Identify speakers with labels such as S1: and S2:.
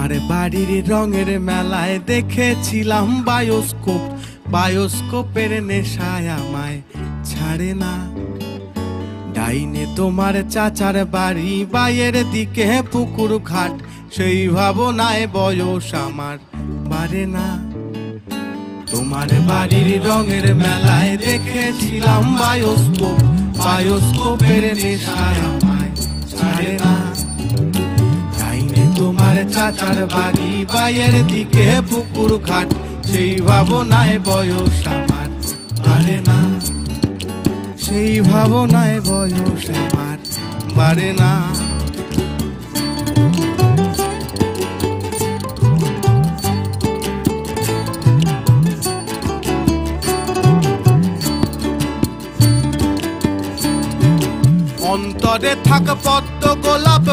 S1: তোমার বাড়ির রঙের মেলায় দেখেছিলাম বায়োস্কোপ, বায়োস্কোপের নেশায় আমায় ছাড়ে না। ডাইনে তোমার চাচার বাড়ি, বাইয়ের দিকে পুকুর ঘাট, সেই ভাবনায় বয়স আমার বাড়ে না। তোমার বাড়ির রঙের মেলায় দেখেছিলাম বায়োস্কোপ, বায়োস্কোপের নেশায় আমায় ছাড়ে না। ডাইনে তোমার চাচার বাড়ি, বাইয়ের দিকে পুকুর ঘাট, সেই ভাবনায় বয়স আমার বাড়ে না। সেই ভাবনায় বয়স আমার বাড়ে না। অন্তরে থাক পদ্ম গোলাপ।